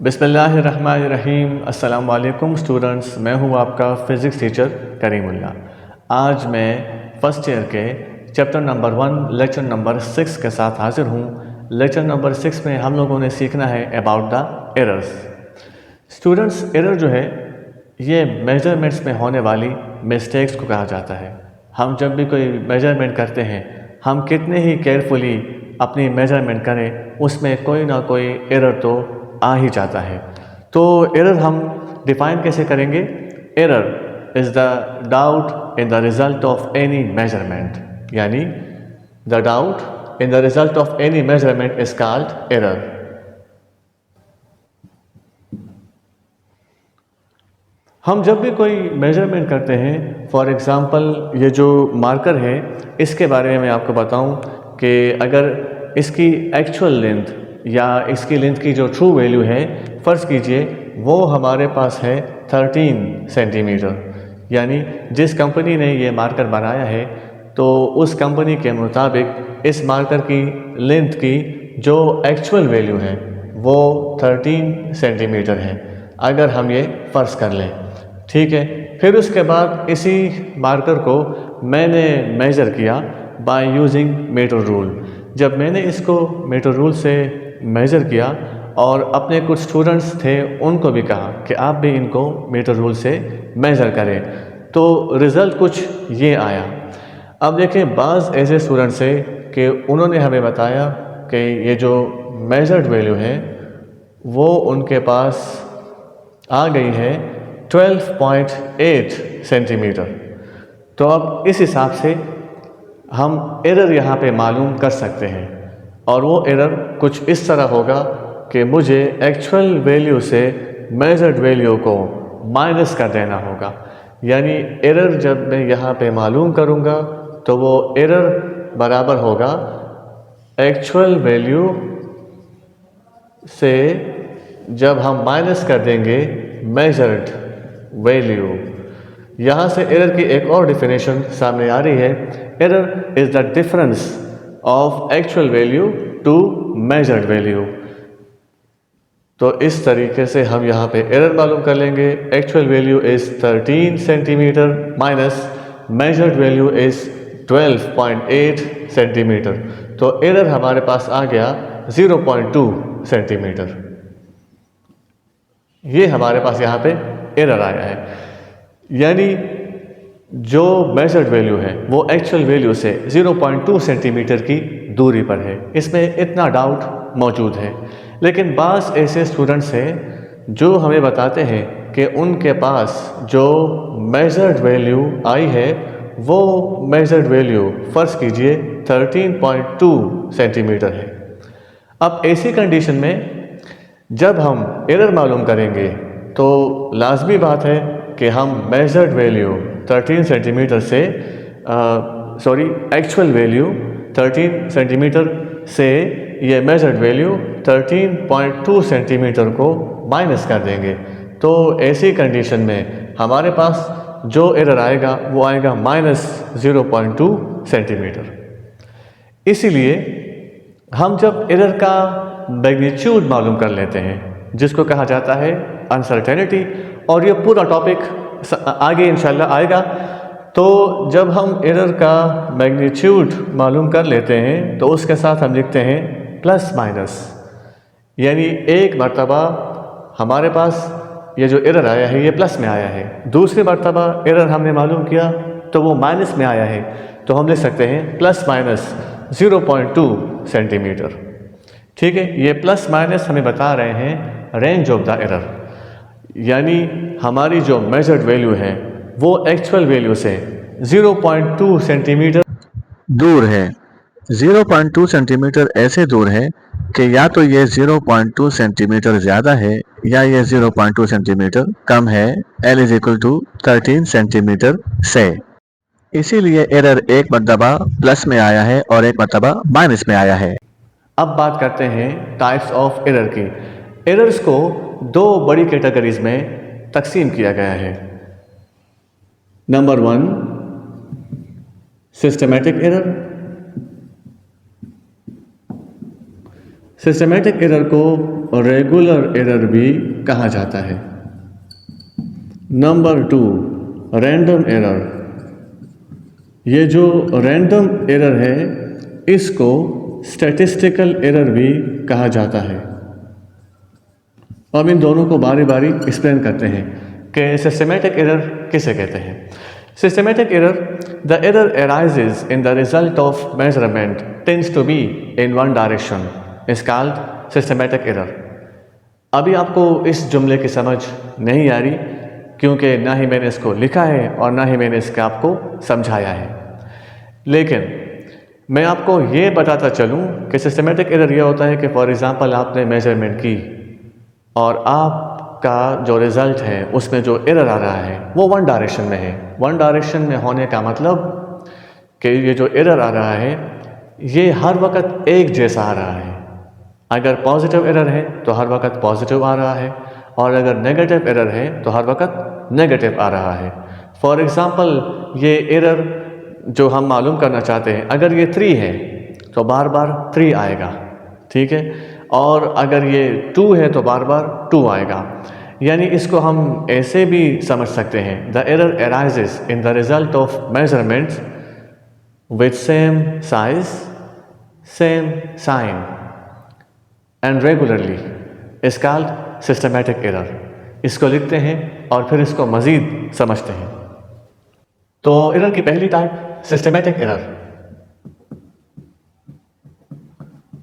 बिस्मिल्लाहिर्रहमानिर्रहीम। अस्सलाम वालेकुम स्टूडेंट्स, मैं हूं आपका फ़िज़िक्स टीचर करीमुल्लाह। आज मैं फ़र्स्ट ईयर के चैप्टर नंबर 1 लेक्चर नंबर 6 के साथ हाज़िर हूं। लेक्चर नंबर 6 में हम लोगों ने सीखना है about the errors. Students, error जो है ये मेजरमेंट्स में होने वाली मिस्टेक्स को कहा जाता है। हम जब भी कोई मेजरमेंट करते हैं, हम कितने ही केयरफुली अपनी मेजरमेंट करें, उसमें कोई ना कोई एरर तो आ ही जाता है। तो एरर हम डिफाइन कैसे करेंगे? Error is the doubt in the result of any measurement, यानी the doubt in the result of any measurement is called error. हम जब भी कोई मेजरमेंट करते हैं, फॉर एग्ज़ाम्पल ये जो मार्कर है, इसके बारे में मैं आपको बताऊं कि अगर इसकी एक्चुअल लेंथ या इसकी लेंथ की जो ट्रू वैल्यू है, फ़र्ज़ कीजिए वो हमारे पास है 13 सेंटीमीटर, यानी जिस कंपनी ने ये मार्कर बनाया है तो उस कंपनी के मुताबिक इस मार्कर की लेंथ की जो एक्चुअल वैल्यू है वो 13 सेंटीमीटर है, अगर हम ये फ़र्ज़ कर लें। ठीक है, फिर उसके बाद इसी मार्कर को मैंने मेज़र किया बाय यूजिंग मीटर रूल। जब मैंने इसको मीटर रूल से मेज़र किया और अपने कुछ स्टूडेंट्स थे उनको भी कहा कि आप भी इनको मीटर रूल से मेज़र करें, तो रिज़ल्ट कुछ ये आया। अब देखें, बाज़ ऐसे स्टूडेंट्स हैं कि उन्होंने हमें बताया कि ये जो मेजर्ड वैल्यू है वो उनके पास आ गई है 12.8 सेंटीमीटर। तो अब इस हिसाब से हम एरर यहाँ पे मालूम कर सकते हैं, और वो एरर कुछ इस तरह होगा कि मुझे एक्चुअल वैल्यू से मेजर्ड वैल्यू को माइनस कर देना होगा। यानी एरर जब मैं यहाँ पे मालूम करूँगा तो वो एरर बराबर होगा एक्चुअल वैल्यू से जब हम माइनस कर देंगे मेजर्ड वैल्यू। यहाँ से एरर की एक और डेफिनेशन सामने आ रही है। Error is the difference of actual value to measured value. तो इस तरीके से हम यहाँ पे एरर मालूम कर लेंगे। Actual value is 13 centimetre minus measured value is 12.8 centimetre. तो एरर हमारे पास आ गया 0.2 सेंटीमीटर। ये हमारे पास यहाँ पे एरर आया है, यानी जो मेजर्ड वैल्यू है वो एक्चुअल वैल्यू से 0.2 सेंटीमीटर की दूरी पर है। इसमें इतना डाउट मौजूद है। लेकिन बाज़ ऐसे स्टूडेंट्स हैं जो हमें बताते हैं कि उनके पास जो मेजर्ड वैल्यू आई है वो मेजर्ड वैल्यू फ़र्ज़ कीजिए 13.2 सेंटीमीटर है। अब ऐसी कंडीशन में जब हम एरर मालूम करेंगे तो लाजमी बात है कि हम मेजर्ड वैल्यू 13 सेंटीमीटर से एक्चुअल वैल्यू 13 सेंटीमीटर से ये मेजर्ड वैल्यू 13.2 सेंटीमीटर को माइनस कर देंगे। तो ऐसी कंडीशन में हमारे पास जो एरर आएगा वो आएगा -0.2 सेंटीमीटर। इसीलिए हम जब एरर का मैग्नीट्यूड मालूम कर लेते हैं, जिसको कहा जाता है अनसर्टेनिटी, और ये पूरा टॉपिक आगे इंशाल्लाह आएगा, तो जब हम एरर का मैग्नीट्यूड मालूम कर लेते हैं तो उसके साथ हम लिखते हैं प्लस माइनस। यानी एक मरतबा हमारे पास ये जो एरर आया है ये प्लस में आया है, दूसरी मरतबा एरर हमने मालूम किया तो वो माइनस में आया है, तो हम लिख सकते हैं प्लस माइनस 0.2 सेंटीमीटर। ठीक है, ये प्लस माइनस हमें बता रहे हैं रेंज ऑफ द एरर, यानी हमारी जो मेजर्ड वैल्यू है वो एक्चुअल वैल्यू से 0.2 सेंटीमीटर दूर है। 0.2 सेंटीमीटर ऐसे दूर है कि या तो ये 0.2 सेंटीमीटर ज़्यादा है या ये 0.2 सेंटीमीटर कम है L is equal to 13 centimetre से। इसीलिए एरर एक मरतबा प्लस में आया है और एक मरतबा माइनस में आया है। अब बात करते हैं टाइप्स ऑफ एरर की। एरर्स को दो बड़ी कैटेगरीज में तकसीम किया गया है। Number 1 systematic error. Systematic error को रेगुलर एरर भी कहा जाता है। Number 2, random error. ये जो रैंडम एरर है इसको स्टैटिस्टिकल एरर भी कहा जाता है। अब इन दोनों को बारी बारी एक्सप्लेन करते हैं कि सिस्टमेटिक एरर किसे कहते हैं। Systematic error, the error arises in the result of measurement tends to be in one direction is called systematic error. अभी आपको इस जुमले की समझ नहीं आ रही क्योंकि ना ही मैंने इसको लिखा है और ना ही मैंने इसका आपको समझाया है, लेकिन मैं आपको ये बताता चलूँ कि सिस्टमेटिक एरर ये होता है कि फॉर एग्ज़ाम्पल आपने मेजरमेंट की और आपका जो रिज़ल्ट है उसमें जो एरर आ रहा है वो वन डायरेक्शन में है। वन डायरेक्शन में होने का मतलब कि ये जो एरर आ रहा है ये हर वक्त एक जैसा आ रहा है। अगर पॉजिटिव एरर है तो हर वक्त पॉजिटिव आ रहा है और अगर नेगेटिव एरर है तो हर वक्त नेगेटिव आ रहा है। फॉर एग्ज़ाम्पल ये एरर जो हम मालूम करना चाहते हैं, अगर ये 3 है तो बार बार 3 आएगा, ठीक है, और अगर ये 2 है तो बार बार 2 आएगा। यानी इसको हम ऐसे भी समझ सकते हैं, the error arises in the result of measurements with same size, same sign and regularly is called systematic error. इसको लिखते हैं और फिर इसको मज़ीद समझते हैं। तो एरर की पहली type systematic error.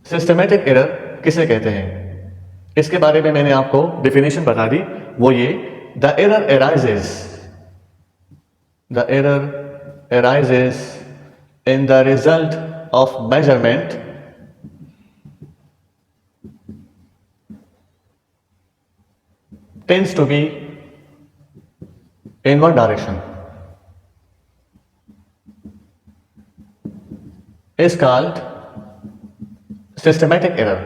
Systematic error किसे कहते हैं, इसके बारे में मैंने आपको डेफिनेशन बता दी। वो ये, the error arises in the result of measurement tends to be in one direction is called systematic error।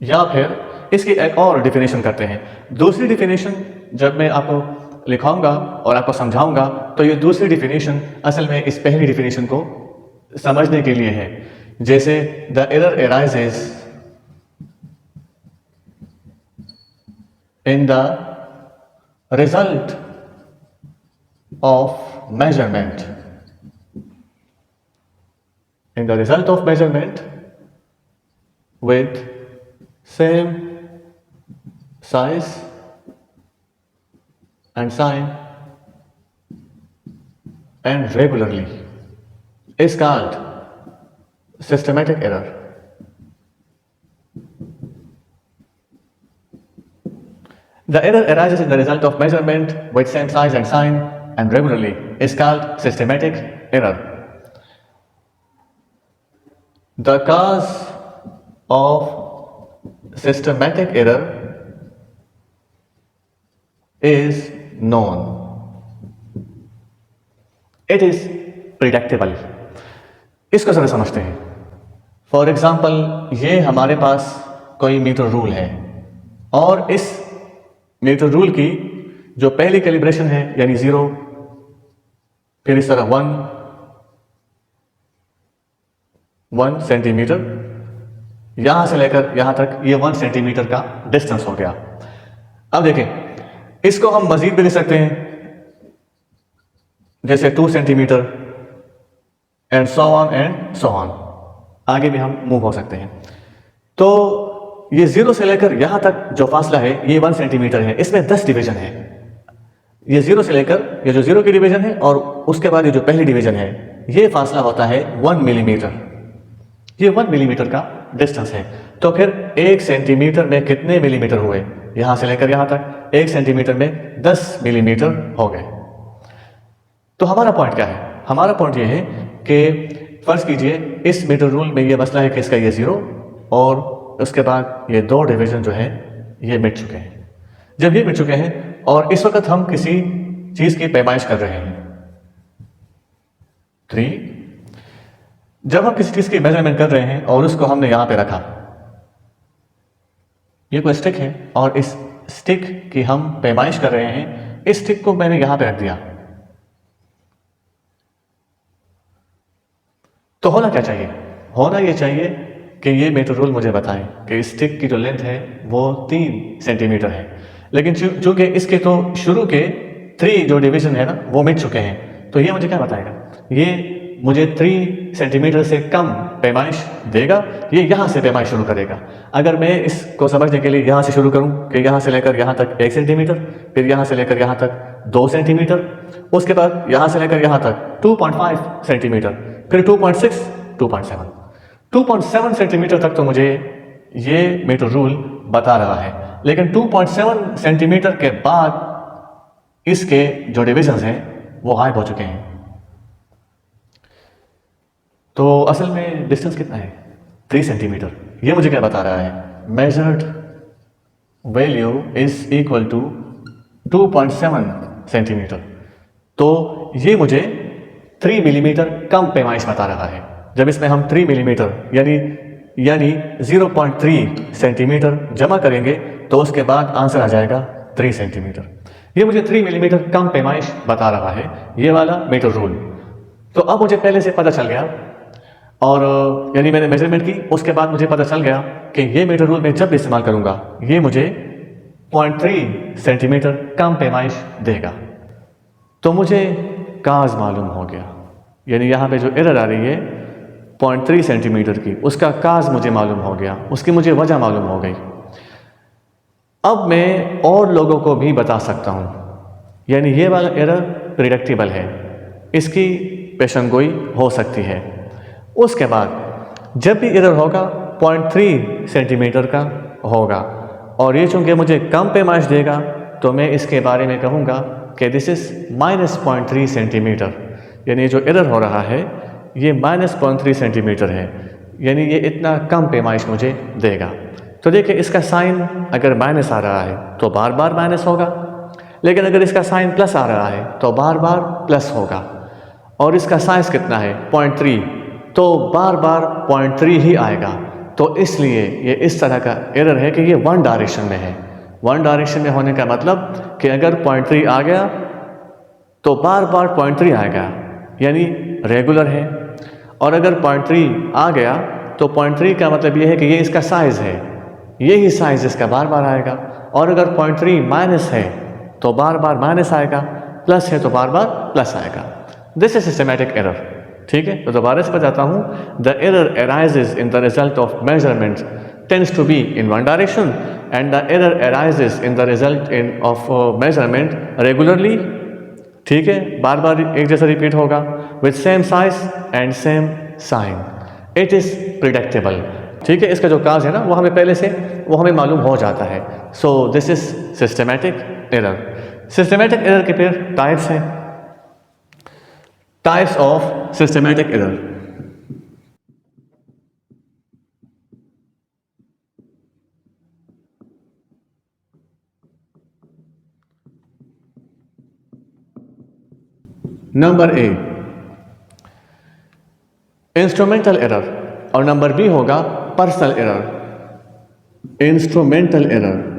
या फिर इसकी एक और डिफिनेशन करते हैं। दूसरी डिफिनेशन जब मैं आपको लिखाऊंगा और आपको समझाऊंगा तो ये दूसरी डिफिनेशन असल में इस पहली डिफिनेशन को समझने के लिए है। जैसे the error arises in the result of measurement, in the result of measurement with same size and sign and regularly is called systematic error। The error arises in the result of measurement with same size and sign and regularly is called systematic error। The cause of systematic error is known, it is predictable। इसको जरा समझते हैं। For example ये हमारे पास कोई metre rule है और इस मीटर रूल की जो पहली कैलिब्रेशन है यानी 0, फिर इस तरह 1 सेंटीमीटर, यहां से लेकर यहां तक ये 1 सेंटीमीटर का डिस्टेंस हो गया। अब देखें इसको हम मजीद भी ले सकते हैं, जैसे 2 सेंटीमीटर एंड सो ऑन, आगे भी हम मूव हो सकते हैं। तो ये 0 से लेकर यहां तक जो फासला है ये 1 सेंटीमीटर है, इसमें 10 डिवीजन है। ये 0 से लेकर ये जो 0 की डिवीजन है और उसके बाद ये जो पहली डिवीजन है ये फासला होता है 1 मिलीमीटर। ये 1 मिलीमीटर का डिस्टेंस है। तो फिर 1 सेंटीमीटर में कितने मिलीमीटर हुए, यहां से लेकर यहां तक 1 सेंटीमीटर में 10 मिलीमीटर हो गए। तो हमारा पॉइंट क्या है, हमारा पॉइंट ये है कि फर्ज कीजिए इस मीटर रूल में ये मसला है कि इसका ये 0 और उसके बाद ये 2 डिवीजन जो है ये मिट चुके हैं। जब ये मिट चुके हैं और इस वक्त हम किसी चीज की पैमाइश कर रहे हैं 3, जब हम किसी चीज की मेजरमेंट कर रहे हैं और उसको हमने यहां पे रखा, ये कोई स्टिक है और इस स्टिक की हम पैमाइश कर रहे हैं, इस स्टिक को मैंने यहां पे रख दिया। तो होना क्या चाहिए? होना ये चाहिए कि ये मीटर रूल मुझे बताएं कि स्टिक की जो लेंथ है वो 3 सेंटीमीटर है, लेकिन चूंकि इसके तो शुरू के 3 जो डिवीजन है ना वो मिट चुके हैं, तो ये मुझे क्या बताएगा? ये मुझे 3 सेंटीमीटर से कम पैमाइश देगा, ये यहाँ से पैमाइश शुरू करेगा। अगर मैं इसको समझने के लिए यहाँ से शुरू करूँ कि यहाँ से लेकर यहाँ तक 1 सेंटीमीटर, फिर यहाँ से लेकर यहाँ तक 2 सेंटीमीटर, उसके बाद यहाँ से लेकर यहाँ तक 2.5 सेंटीमीटर, फिर 2.6, 2.7, 2.7 सेंटीमीटर तक तो मुझे ये मीटर रूल बता रहा है। लेकिन 2.7 सेंटीमीटर के बाद इसके जो डिविजन्स हैं वो गायब हो चुके हैं। तो असल में डिस्टेंस कितना है? 3 सेंटीमीटर। ये मुझे क्या बता रहा है? Measured value is equal to 2.7 centimetre. तो ये मुझे 3 मिलीमीटर कम पैमाइश बता रहा है। जब इसमें हम 3 मिलीमीटर यानी 0.3 सेंटीमीटर जमा करेंगे तो उसके बाद आंसर आ जाएगा 3 सेंटीमीटर। ये मुझे 3 मिलीमीटर कम पैमाइश बता रहा है, ये वाला मीटर रूल। तो अब मुझे पहले से पता चल गया, और यानी मैंने मेजरमेंट की, उसके बाद मुझे पता चल गया कि ये मीटर रूल मैं जब भी इस्तेमाल करूंगा ये मुझे 0.3 सेंटीमीटर कम पैमाइश देगा। तो मुझे काज मालूम हो गया, यानी यहाँ पे जो एरर आ रही है 0.3 सेंटीमीटर की, उसका काज मुझे मालूम हो गया, उसकी मुझे वजह मालूम हो गई। अब मैं और लोगों को भी बता सकता हूँ, यानी ये वाला एरर प्रिडिक्टेबल है, इसकी पेशनगोई हो सकती है। उसके बाद जब भी एरर होगा 0.3 सेंटीमीटर का होगा, और ये चूँकि मुझे कम पैमाइश देगा तो मैं इसके बारे में कहूँगा कि दिस इज़ -0.3 सेंटीमीटर, यानी जो एरर हो रहा है ये -0.3 सेंटीमीटर है, यानी ये इतना कम पैमाइश मुझे देगा। तो देखिए इसका साइन अगर माइनस आ रहा है तो बार बार माइनस होगा, लेकिन अगर इसका साइन प्लस आ रहा है तो बार बार प्लस होगा, और इसका साइज कितना है 0.3, तो बार बार 0.3 ही आएगा। तो इसलिए ये इस तरह का एरर है कि ये 1 डायरेक्शन में है। 1 डायरेक्शन में होने का मतलब कि अगर 0.3 आ गया तो बार बार 0.3 आएगा, यानी रेगुलर है। और अगर 0.3 आ गया तो 0.3 का मतलब ये है कि ये इसका साइज़ है, यही साइज़ इसका बार बार आएगा। और अगर 0.3 माइनस है तो बार बार माइनस आएगा, प्लस है तो बार बार प्लस आएगा। This is systematic error. ठीक है, तो दोबारा से बताता हूँ। The error arises in the result of measurement tends to be in 1 direction, and the error arises in the result of measurement regularly. ठीक है, बार बार एक जैसा रिपीट होगा, with same size and same sign. It is predictable. ठीक है, इसका जो काज है ना वो हमें पहले से वो हमें मालूम हो जाता है। So this is systematic error. Systematic error के फिर टाइप्स हैं। Types of systematic error. Number A instrumental error, और नंबर बी होगा personal error. Instrumental error.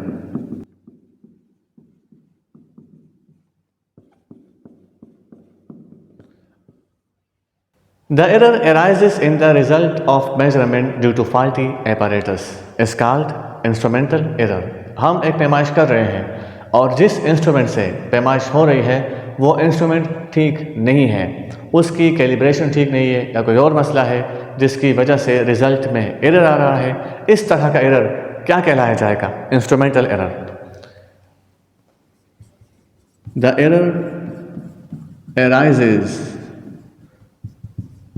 The error arises in the result of measurement due to faulty apparatus is called instrumental error। हम एक पैमाइश कर रहे हैं और जिस इंस्ट्रूमेंट से पैमाइश हो रही है वो इंस्ट्रूमेंट ठीक नहीं है, उसकी कैलिब्रेशन ठीक नहीं है, या कोई और मसला है जिसकी वजह से रिजल्ट में एरर आ रहा है। इस तरह का एरर क्या कहलाया जाएगा? Instrumental error. The error arises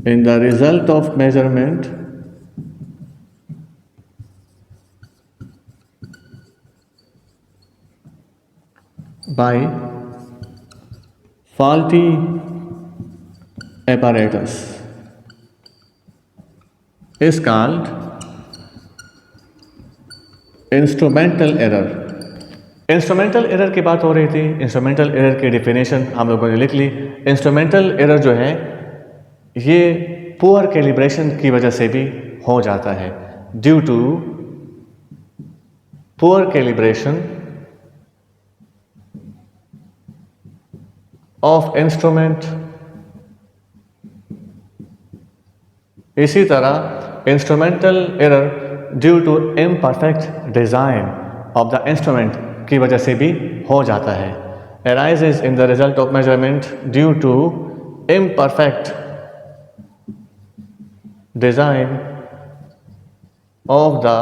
in the result of measurement by faulty apparatus is called instrumental error. Instrumental error की बात हो रही थी। इंस्ट्रूमेंटल एरर की डिफिनेशन हम लोगों ने लिख ली। इंस्ट्रूमेंटल एरर जो है ये पुअर कैलिब्रेशन की वजह से भी हो जाता है, due to poor calibration of instrument इसी तरह instrumental error due to imperfect design of the instrument की वजह से भी हो जाता है। arises in the result of measurement due to imperfect design of the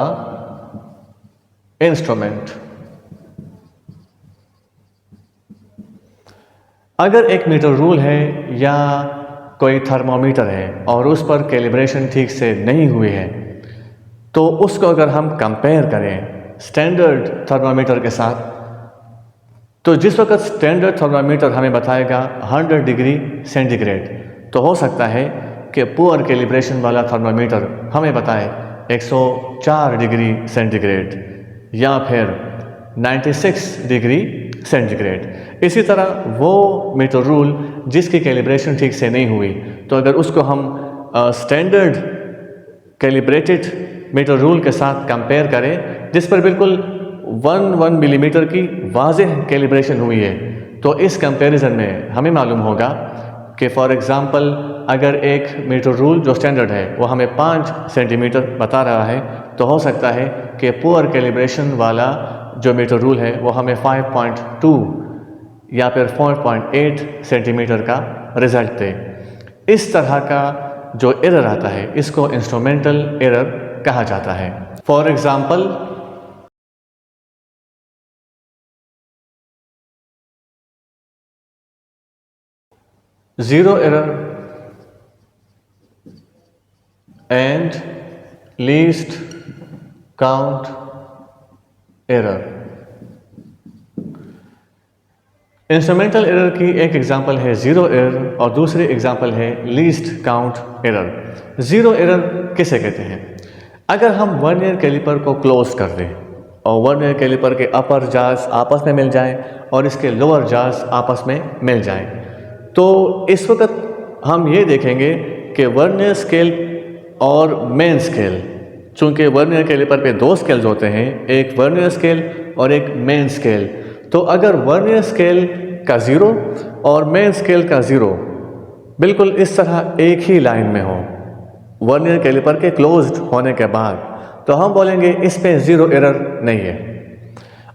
instrument। अगर एक मीटर रूल है या कोई थर्मोमीटर है और उस पर कैलिब्रेशन ठीक से नहीं हुई है, तो उसको अगर हम कंपेयर करें स्टैंडर्ड थर्मोमीटर के साथ, तो जिस वक्त स्टैंडर्ड थर्मोमीटर हमें बताएगा 100 डिग्री सेंटीग्रेड, तो हो सकता है कि पुअर कैलिब्रेशन वाला थर्मोमीटर हमें बताए 104 डिग्री सेंटीग्रेड या फिर 96 डिग्री सेंटीग्रेड। इसी तरह वो मीटर रूल जिसकी कैलिब्रेशन ठीक से नहीं हुई, तो अगर उसको हम स्टैंडर्ड कैलिब्रेटेड मीटर रूल के साथ कंपेयर करें जिस पर बिल्कुल 1 मिलीमीटर की वाज़ेह कैलिब्रेशन हुई है, तो इस कंपैरिजन में हमें मालूम होगा कि फॉर एग्ज़ाम्पल अगर एक मीटर रूल जो स्टैंडर्ड है वो हमें 5 सेंटीमीटर बता रहा है, तो हो सकता है कि पुअर कैलिब्रेशन वाला जो मीटर रूल है वो हमें 5.2 या फिर 4.8 सेंटीमीटर का रिज़ल्ट दे। इस तरह का जो एरर आता है इसको इंस्ट्रूमेंटल एरर कहा जाता है। For example zero error and least count error. Instrumental error की एक एग्जांपल है ज़ीरो एरर और दूसरी एग्जांपल है least count error. Zero error किसे कहते हैं? अगर हम वर्नियर कैलिपर को क्लोज कर दें और वर्नियर कैलिपर के अपर जार्स आपस में मिल जाएं और इसके लोअर जार्स आपस में मिल जाएं, तो इस वक्त हम ये देखेंगे कि वर्नियर स्केल और मेन स्केल, चूँकि वर्नियर कैलिपर पे 2 स्केल्स होते हैं, एक वर्नियर स्केल और एक मेन स्केल, तो अगर वर्नियर स्केल का 0 और मेन स्केल का 0 बिल्कुल इस तरह एक ही लाइन में हो वर्नियर कैलिपर के क्लोज्ड होने के बाद, तो हम बोलेंगे इस पे ज़ीरो एरर नहीं है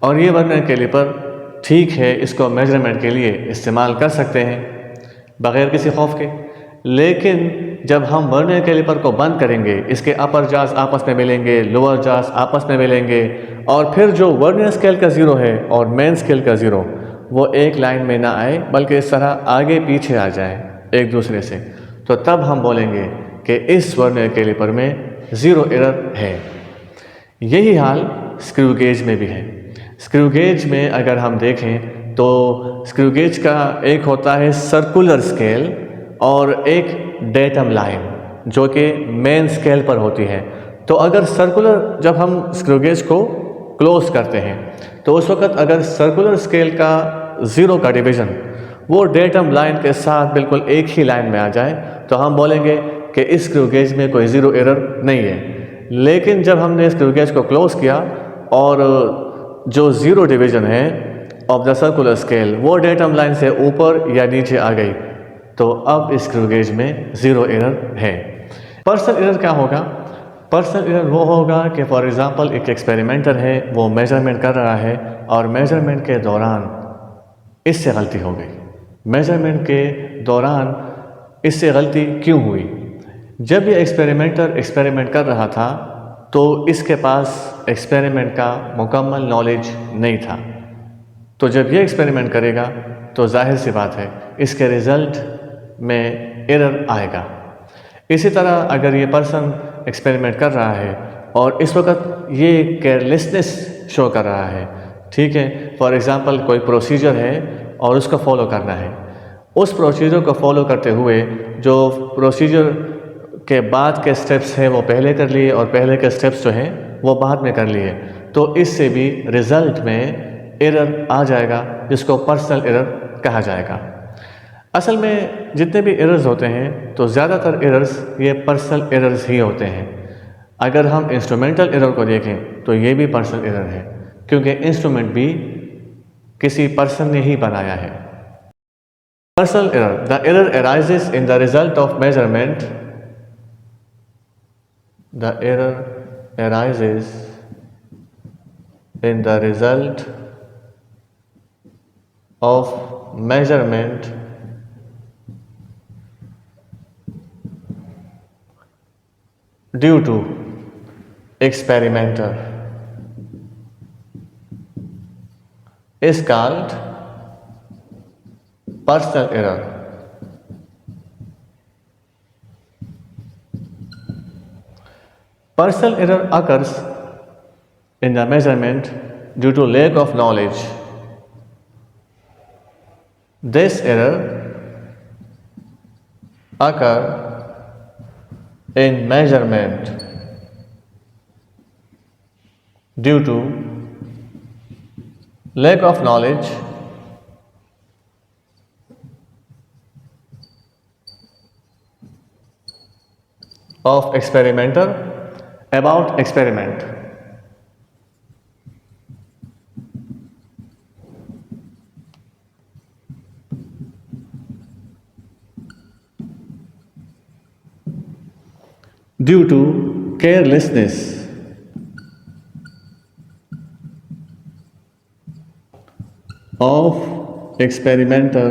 और ये वर्नियर कैलिपर ठीक है, इसको मेजरमेंट के लिए इस्तेमाल कर सकते हैं बग़ैर किसी खौफ के। लेकिन जब हम वर्नियर कैलिपर को बंद करेंगे, इसके अपर जार्स आपस में मिलेंगे, लोअर जार्स आपस में मिलेंगे और फिर जो वर्नियर स्केल का 0 है और मेन स्केल का 0 वो एक लाइन में ना आए बल्कि इस तरह आगे पीछे आ जाए एक दूसरे से, तो तब हम बोलेंगे कि इस वर्नियर कैलिपर में ज़ीरो एरर है। यही हाल स्क्रू गेज में भी है। स्क्रू गेज में अगर हम देखें तो स्क्रू गेज का एक होता है सर्कुलर स्केल और एक डेटम लाइन जो कि मेन स्केल पर होती है। तो अगर सर्कुलर, जब हम स्क्रू गेज को क्लोज करते हैं तो उस वक्त अगर सर्कुलर स्केल का 0 का डिवीज़न वो डेटम लाइन के साथ बिल्कुल एक ही लाइन में आ जाए, तो हम बोलेंगे कि इस स्क्रू गेज में कोई ज़ीरो एरर नहीं है। लेकिन जब हमने स्क्रू गेज को क्लोज किया और जो 0 डिवीज़न है ऑफ द सर्कुलर स्केल वो डेटम लाइन से ऊपर या नीचे आ गई, तो अब इस स्क्रू गेज में ज़ीरो एरर है। पर्सनल एरर क्या होगा? पर्सनल एरर वो होगा कि फॉर एग्ज़ाम्पल एक एक्सपेरिमेंटर है, वो मेजरमेंट कर रहा है और मेजरमेंट के दौरान इससे गलती हो गई। मेजरमेंट के दौरान इससे गलती क्यों हुई? जब ये एक्सपेरिमेंटर एक्सपेरिमेंट कर रहा था तो इसके पास एक्सपेरिमेंट का मुकम्मल नॉलेज नहीं था, तो जब ये एक्सपेरिमेंट करेगा तो जाहिर सी बात है इसके रिज़ल्ट में एरर आएगा। इसी तरह अगर ये पर्सन एक्सपेरिमेंट कर रहा है और इस वक्त ये केयरलेसनेस शो कर रहा है, ठीक है, फॉर एग्ज़ाम्पल कोई प्रोसीजर है और उसको फॉलो करना है, उस प्रोसीजर को फॉलो करते हुए जो प्रोसीजर के बाद के स्टेप्स हैं वो पहले कर लिए और पहले के स्टेप्स जो हैं वो बाद में कर लिए, तो इससे भी रिज़ल्ट में एरर आ जाएगा जिसको पर्सनल एरर कहा जाएगा। असल में जितने भी एरर्स होते हैं तो ज़्यादातर एरर्स ये पर्सनल एरर्स ही होते हैं। अगर हम इंस्ट्रूमेंटल एरर को देखें तो ये भी पर्सनल एरर है, क्योंकि इंस्ट्रूमेंट भी किसी पर्सन ने ही बनाया है। Personal error, the error arises in the result of measurement The error arises in the result of measurement due to experimenter is called personal error. Personal error occurs in the measurement due to lack of knowledge. This error occur in measurement due to lack of knowledge of experimenter about experiment. Due to carelessness of experimenter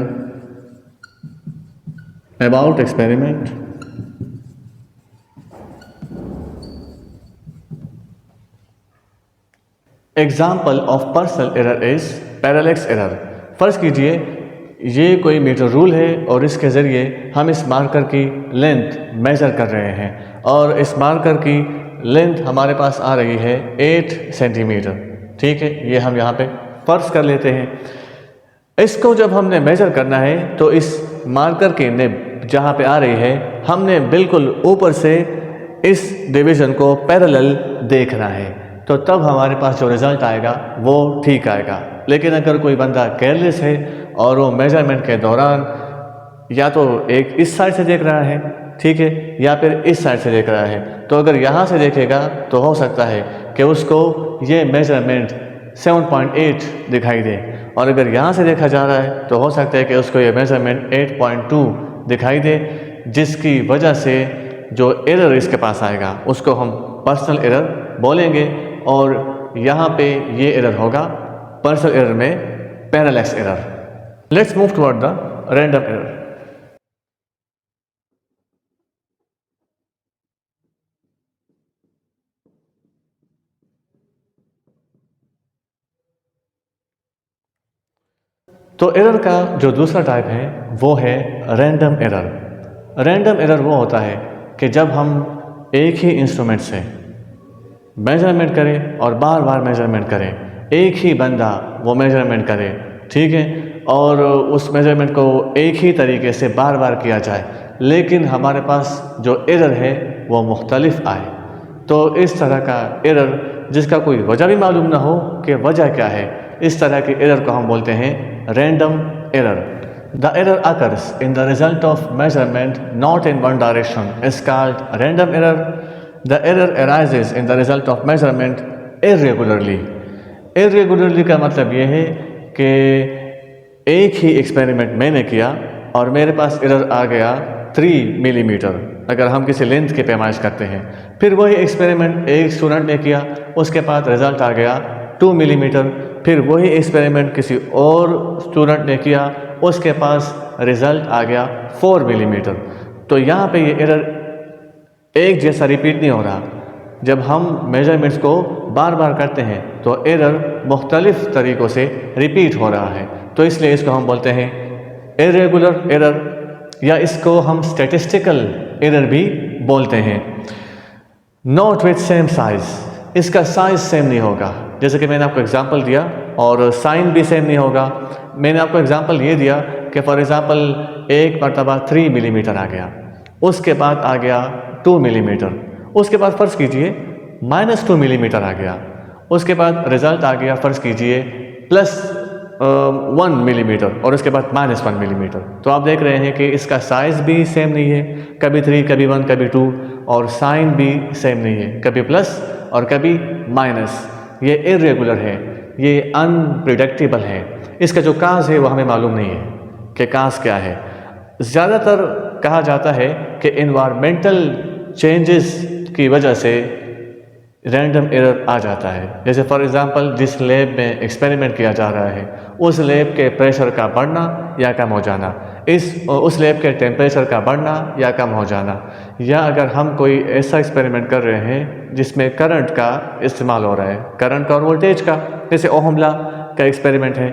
about experiment. Example of personal error is parallax error. फ़र्ज़ कीजिए ये कोई metre rule है और इसके ज़रिए हम इस मार्कर की लेंथ मेज़र कर रहे हैं और इस मार्कर की लेंथ हमारे पास आ रही है 8 सेंटीमीटर। ठीक है, ये हम यहाँ पे फ़र्ज़ कर लेते हैं। इसको जब हमने मेज़र करना है तो इस मार्कर की निब जहाँ पे आ रही है हमने बिल्कुल ऊपर से इस डिवीज़न को पैरेलल देखना है, तो तब हमारे पास जो रिज़ल्ट आएगा वो ठीक आएगा। लेकिन अगर कोई बंदा केयरलेस है और वो मेजरमेंट के दौरान या तो एक इस साइड से देख रहा है, ठीक है, या फिर इस साइड से देख रहा है, तो अगर यहाँ से देखेगा तो हो सकता है कि उसको ये मेजरमेंट 7.8 दिखाई दे, और अगर यहाँ से देखा जा रहा है तो हो सकता है कि उसको ये मेजरमेंट 8.2 दिखाई दे, जिसकी वजह से जो एरर इसके पास आएगा उसको हम पर्सनल एरर बोलेंगे। और यहाँ पे ये एरर होगा पर्सनल एरर में parallax error. Let's move toward the random error. तो एरर का जो दूसरा टाइप है वो है रैंडम एरर। रैंडम एरर वो होता है कि जब हम एक ही इंस्ट्रूमेंट से मेजरमेंट करें और बार बार मेजरमेंट करें, एक ही बंदा वो मेजरमेंट करे, ठीक है, और उस मेजरमेंट को एक ही तरीके से बार बार किया जाए, लेकिन हमारे पास जो एरर है वो मुख्तलिफ आए। तो इस तरह का एरर जिसका कोई वजह भी मालूम ना हो कि वजह क्या है, इस तरह के एरर को हम बोलते हैं random error. The error occurs in the result of measurement not in one direction is called random error. The error arises in the result of measurement irregularly. Irregularly का मतलब ये है कि एक ही एक्सपेरिमेंट मैंने किया और मेरे पास एरर आ गया 3 मिलीमीटर, अगर हम किसी लेंथ की पैमाइश करते हैं। फिर वही एक्सपेरिमेंट एक स्टूडेंट ने किया, उसके बाद रिज़ल्ट आ गया 2 मिलीमीटर। फिर वही एक्सपेरिमेंट किसी और स्टूडेंट ने किया, उसके पास रिज़ल्ट आ गया 4 मिलीमीटर। तो यहाँ पे ये एरर एक जैसा रिपीट नहीं हो रहा। जब हम मेजरमेंट्स को बार बार करते हैं तो एरर मुख्तलिफ तरीक़ों से रिपीट हो रहा है, तो इसलिए इसको हम बोलते हैं इर्रेगुलर एरर, या इसको हम स्टैटिस्टिकल एरर भी बोलते हैं। नॉट विथ सेम साइज़, इसका साइज़ सेम नहीं होगा। जैसे कि मैंने आपको एग्जांपल दिया, और साइन भी सेम नहीं होगा। मैंने आपको एग्जांपल ये दिया कि फॉर एग्ज़ाम्पल एक मरतबा 3 मिलीमीटर आ गया, उसके बाद आ गया 2 मिलीमीटर, उसके बाद फ़र्ज़ कीजिए -2 मिलीमीटर आ गया, उसके बाद रिज़ल्ट आ गया फ़र्ज़ कीजिए +1 मिलीमीटर, और उसके बाद -1 मिलीमीटर। तो आप देख रहे हैं कि इसका साइज़ भी सेम नहीं है, कभी 3 कभी 1 कभी 2, और साइन भी सेम नहीं है, कभी प्लस और कभी माइनस। ये इर्रेगुलर है, ये अनप्रिडिक्टेबल है। इसका जो काज है वो हमें मालूम नहीं है कि काज क्या है। ज़्यादातर कहा जाता है कि इन्वायरमेंटल चेंजेस की वजह से रैंडम एरर आ जाता है। जैसे फॉर एग्ज़ाम्पल जिस लैब में एक्सपेरिमेंट किया जा रहा है उस लैब के प्रेशर का बढ़ना या कम हो जाना, उस लैब के टेम्परेचर का बढ़ना या कम हो जाना, या अगर हम कोई ऐसा एक्सपेरिमेंट कर रहे हैं जिसमें करंट का इस्तेमाल हो रहा है, करंट और वोल्टेज का, जैसे ओहम लॉ का एक्सपेरिमेंट है,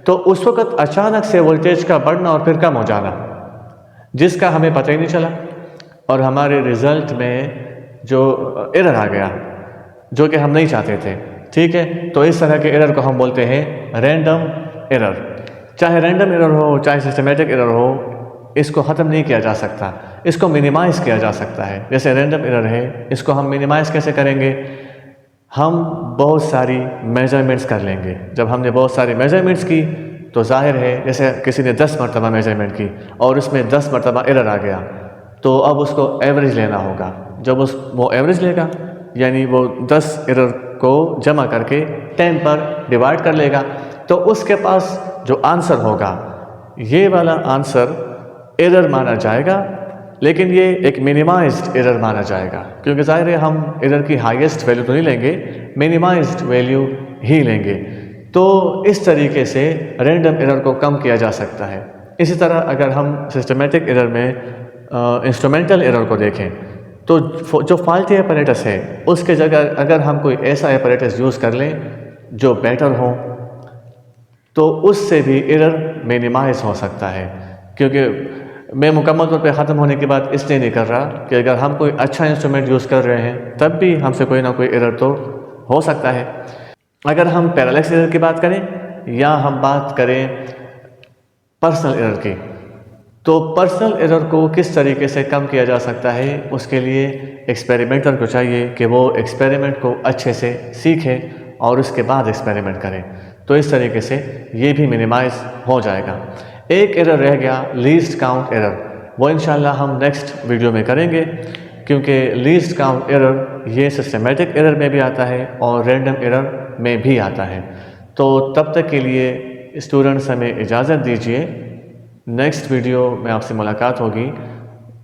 तो उस वक्त अचानक से वोल्टेज का बढ़ना और फिर कम हो जाना जिसका हमें पता ही नहीं चला और हमारे रिज़ल्ट में जो एरर आ गया जो कि हम नहीं चाहते थे। ठीक है, तो इस तरह के एरर को हम बोलते हैं रैंडम एरर। चाहे रैंडम एरर हो चाहे सिस्टमेटिक एरर हो, इसको ख़त्म नहीं किया जा सकता, इसको मिनिमाइज़ किया जा सकता है। जैसे रैंडम एरर है, इसको हम मिनिमाइज़ कैसे करेंगे? हम बहुत सारी मेजरमेंट्स कर लेंगे। जब हमने बहुत सारी मेजरमेंट्स की तो जाहिर है, जैसे किसी ने 10 मरतबा मेजरमेंट की और उसमें 10 मरतबा एरर आ गया, तो अब उसको एवरेज लेना होगा। जब वो एवरेज लेगा यानी वो 10 एरर को जमा करके 10 पर डिवाइड कर लेगा, तो उसके पास जो आंसर होगा ये वाला आंसर एरर माना जाएगा, लेकिन ये एक मिनिमाइज्ड एरर माना जाएगा, क्योंकि ज़ाहिर है हम एरर की हाईएस्ट वैल्यू तो नहीं लेंगे, मिनिमाइज्ड वैल्यू ही लेंगे। तो इस तरीके से रैंडम एरर को कम किया जा सकता है। इसी तरह अगर हम सिस्टमेटिक एरर में इंस्ट्रूमेंटल एरर को देखें तो जो फॉल्टी अपैरेटस है उसके जगह अगर हम कोई ऐसा अपैरेटस यूज़ कर लें जो बेटर हो तो उससे भी एरर मिनिमाइज हो सकता है। क्योंकि मैं मुकम्मल तौर पे ख़त्म होने की बात इसलिए नहीं कर रहा कि अगर हम कोई अच्छा इंस्ट्रूमेंट यूज़ कर रहे हैं तब भी हमसे कोई ना कोई एरर तो हो सकता है। अगर हम पैरालैक्स एरर की बात करें या हम बात करें पर्सनल एरर की, तो पर्सनल एरर को किस तरीके से कम किया जा सकता है, उसके लिए एक्सपेरिमेंटर को चाहिए कि वो एक्सपेरिमेंट को अच्छे से सीखे और उसके बाद एक्सपेरिमेंट करें। तो इस तरीके से ये भी मिनिमाइज़ हो जाएगा। एक एरर रह गया, लीस्ट काउंट एरर, वो इंशाल्लाह हम नेक्स्ट वीडियो में करेंगे, क्योंकि लीस्ट काउंट एरर ये सिस्टमेटिक एरर में भी आता है और रैंडम एरर में भी आता है। तो तब तक के लिए स्टूडेंट्स हमें इजाज़त दीजिए। नेक्स्ट वीडियो में आपसे मुलाकात होगी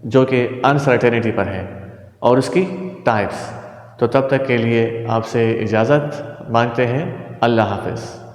जो कि अनसर्टेनिटी पर है और उसकी टाइप्स। तो तब तक के लिए आपसे इजाज़त मांगते हैं। अल्लाह हाफ़िज़।